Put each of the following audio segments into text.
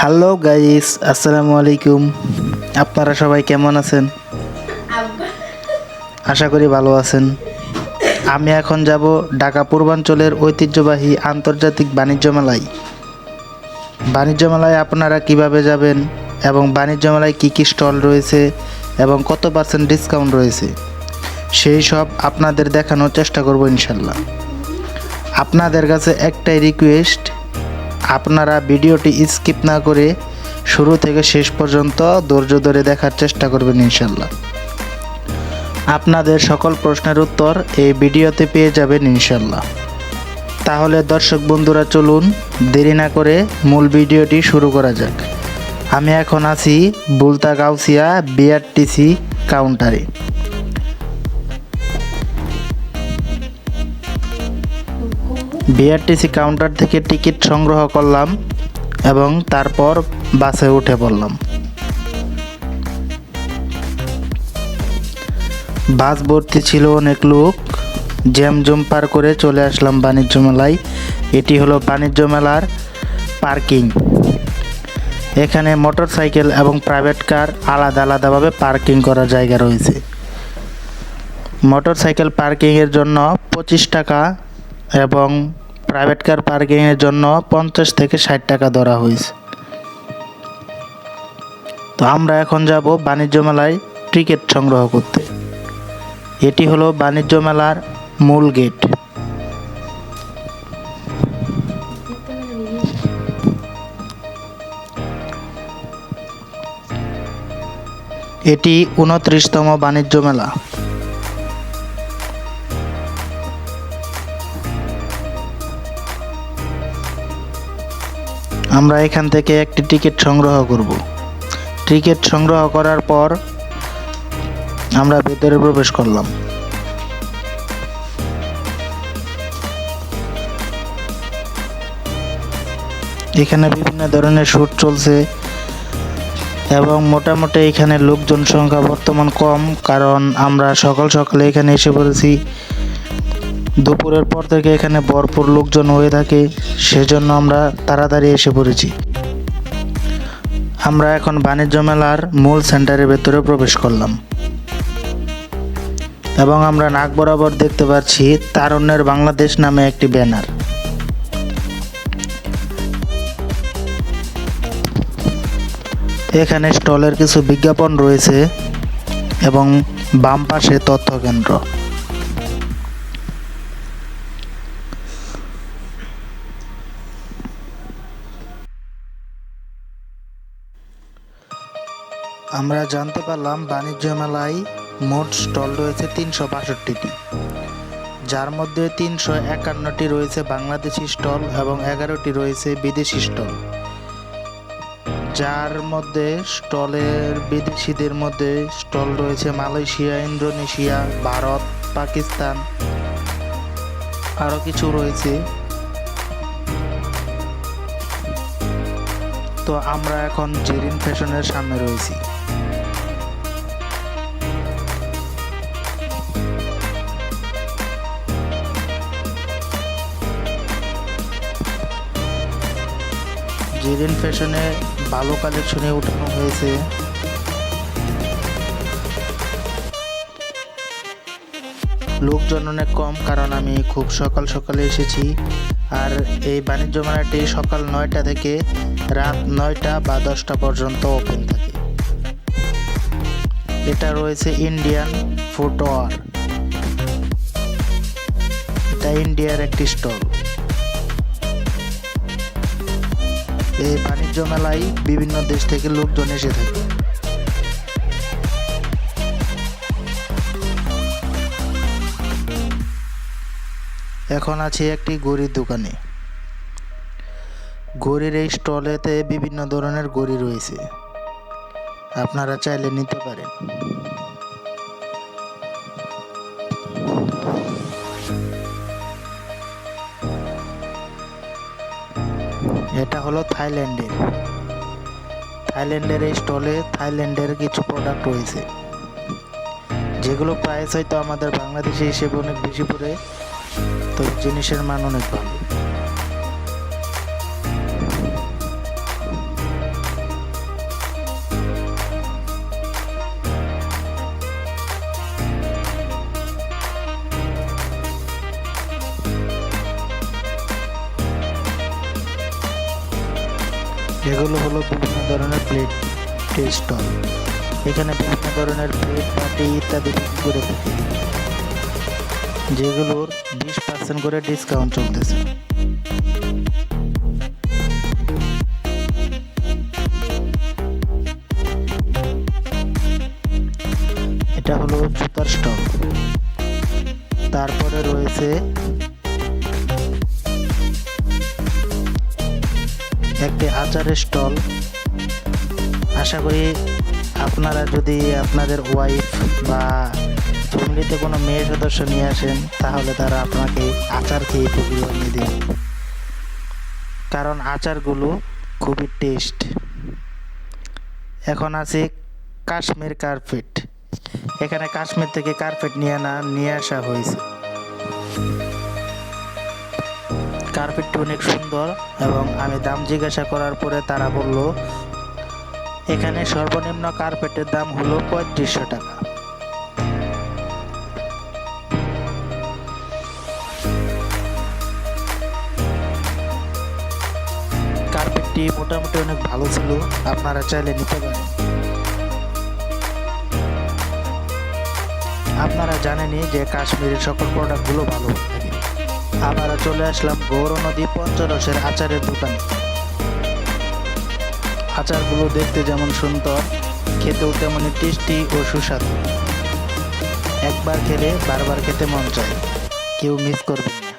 Hello guys, আসসালামু আলাইকুম। আপনারা সবাই কেমন আছেন? আশা করি ভালো আছেন। আমি এখন যাব ঢাকা পূর্বাঞ্চলের ঐতিহ্যবাহী আন্তর্জাতিক বাণিজ্য মেলায়। বাণিজ্য মেলায় আপনারা কিভাবে যাবেন এবং বাণিজ্য মেলায় কী কী স্টল রয়েছে এবং কত পার্সেন্ট ডিসকাউন্ট রয়েছে সেই সব আপনাদের দেখানোর চেষ্টা করব ইনশাল্লাহ। আপনাদের কাছে একটাই রিকোয়েস্ট, আপনারা ভিডিওটি স্কিপ না করে শুরু থেকে শেষ পর্যন্ত ধৈর্য ধরে দেখার চেষ্টা করবেন ইনশাল্লাহ। আপনাদের সকল প্রশ্নের উত্তর এই ভিডিওতে পেয়ে যাবেন ইনশাল্লাহ। তাহলে দর্শক বন্ধুরা, চলুন দেরি না করে মূল ভিডিওটি শুরু করা যাক। আমি এখন আছি বুলতা গাউসিয়া বিআরটিসি কাউন্টারে। বিআরটিসি কাউন্টার থেকে টিকিট সংগ্রহ করলাম এবং তারপর বাসে উঠে পড়লাম। বাস ভর্তি ছিল অনেক লোক। জ্যামজম পার করে চলে আসলাম বাণিজ্য মেলায়। এটি হলো বাণিজ্য মেলার পার্কিং। এখানে মোটরসাইকেল এবং প্রাইভেট কার আলাদা আলাদাভাবে পার্কিং করার জায়গা রয়েছে। মোটরসাইকেল পার্কিংয়ের জন্য 25 টাকা এবং প্রাইভেট কার পার্কিংয়ের জন্য 50 থেকে 60 টাকা ধরা হয়েছে। তো আমরা এখন যাব বাণিজ্য মেলায় টিকিট সংগ্রহ করতে। এটি হলো বাণিজ্য মেলার মূল গেট। এটি 29তম বাণিজ্য মেলা। আমরা এখান থেকে একটি টিকিট সংগ্রহ করব। টিকিট সংগ্রহ করার পর আমরা ভেতরে প্রবেশ করলাম। এখানে বিভিন্ন ধরনের শ্যুট চলছে এবং মোটামুটি এখানে লোকজন সংখ্যা বর্তমান কম, কারণ আমরা সকাল সকালে এখানে এসে পড়েছি। দুপুরের পর থেকে এখানে ভরপুর লোকজন হয়ে থাকে, সেজন্য আমরা তাড়াতাড়ি এসে পড়েছি। আমরা এখন বাণিজ্য মেলার মূল সেন্টারের ভেতরে প্রবেশ করলাম এবং আমরা নাক বরাবর দেখতে পাচ্ছি তারুণ্যের বাংলাদেশ নামে একটি ব্যানার। এখানে স্টলের কিছু বিজ্ঞাপন রয়েছে এবং বাম পাশে তথ্য কেন্দ্র। আমরা জানতে পারলাম বাণিজ্য মেলায় মোট স্টল রয়েছে 362টি, যার মধ্যে 351টি রয়েছে বাংলাদেশি স্টল এবং 11টি রয়েছে বিদেশি স্টল। যার মধ্যে স্টলের বিদেশিদের মধ্যে স্টল রয়েছে মালয়েশিয়া, ইন্দোনেশিয়া, ভারত, পাকিস্তান, আরও কিছু রয়েছে। তো আমরা এখন জেরিন ফ্যাশনের সামনে রয়েছি। জেরিন ফ্যাশনে ভালো কালেকশনে উঠানো হয়েছে। লোকজন অনেক কম, কারণ আমি খুব সকাল সকালে এসেছি। আর এই বাণিজ্য মেলাটি সকাল 9টা থেকে রাত 9টা বা 10টা পর্যন্ত ওপেন থাকে। এটা রয়েছে ইন্ডিয়ান ফুটওয়ার। এটা ইন্ডিয়ার একটি স্টল। এই বাণিজ্য মেলায় বিভিন্ন দেশ থেকে লোকজন এসে থাকে। এখন আছে একটি ঘড়ির দোকানে। ঘড়ির এই স্টলেতে বিভিন্ন ধরনের ঘড়ি রয়েছে, আপনারা চাইলে নিতে পারেন। এটা হলো থাইল্যান্ডের এই স্টলে থাইল্যান্ডের কিছু প্রোডাক্ট রয়েছে, যেগুলো প্রাইস হয়তো আমাদের বাংলাদেশি হিসেবে অনেক বেশি পড়ে, তো জিনিসের মান অনেক ভালো। এগুলো হলো বিভিন্ন ধরনের প্লেট স্টল। এখানে বিভিন্ন ধরনের প্লেট বাটি ইত্যাদি বিক্রি করে থাকে, যেগুলোর 20% করে ডিসকাউন্ট চলতেছে। এটা হলো জুতার স্টল। তারপরে রয়েছে একটি আচারের স্টল। আশা করি আপনারা যদি আপনাদের ওয়াইফ বা ফ্যামিলিতে কোনো মেয়ে সদস্য নিয়ে আসেন, তাহলে তারা আপনাকে আচার খেয়ে পুকুর বানিয়ে দেবে, কারণ আচারগুলো খুবই টেস্ট। এখন আছে কাশ্মীর কার্পেট। এখানে কাশ্মীর থেকে কার্পেট নিয়ে আসা হয়েছে। কার্পেটটি অনেক সুন্দর এবং আমি দাম জিজ্ঞাসা করার পরে তারা বলল এখানে সর্বনিম্ন কার্পেটের দাম হলো 3500 টাকা। কার্পেটটি মোটামুটি অনেক ভালো ছিল, আপনারা চাইলে নিতে পারেন। আপনারা জানেনই যে কাশ্মীরের সকল প্রোডাক্টগুলো ভালো থাকে। আবার চলে আসলাম গৌরনদী পঞ্চরসের আচারের দোকানে। আচারগুলো দেখতে যেমন সুন্দর, খেতেও তেমনই টেস্টি ও সুস্বাদু। একবার খেলে বারবার খেতে মন চায়, কেউ মিস করবেন না।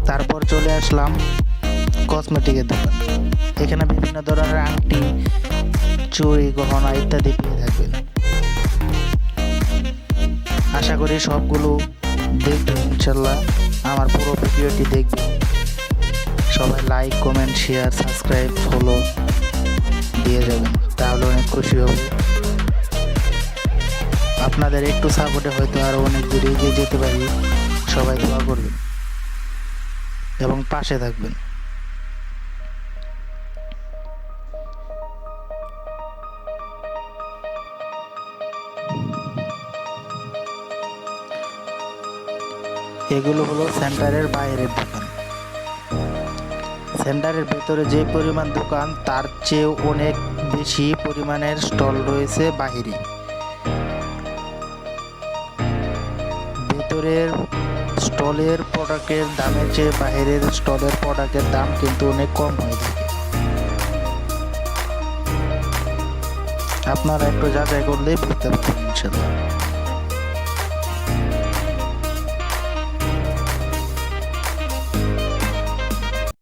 তারপর চলে আসলাম কসমেটিকের দোকান। এখানে বিভিন্ন ধরনের আংটি, চুড়ি, গহনা ইত্যাদি পেয়ে থাকবেন। আশা করি সবগুলো দেখবেন ইনশাল্লাহ। আমার পুরো ভিডিওটি দেখবেন। সবাই like, comment, share, subscribe, follow দিয়ে যাবেন, তাহলে অনেক খুশি হব। আপনাদের একটু সাপোর্টে হয়তো আরও অনেক দূরে এগিয়ে যেতে পারি। সবাই দোয়া করবেন এবং পাশে থাকবেন। এগুলো হলো সেন্টারের বাইরের দোকান। সেন্টারের ভেতরে যে পরিমাণ দোকান, তার চেয়েও অনেক বেশি পরিমাণের স্টল রয়েছে বাহিরে। ভেতরের স্টলের প্রোডাক্টের দামের চেয়ে বাহিরের স্টলের প্রোডাক্টের দাম কিন্তু অনেক কম হয়ে থাকে। আপনারা একটু যাচাই করলেই বুঝতে পারবেন ইনশাল্লাহ।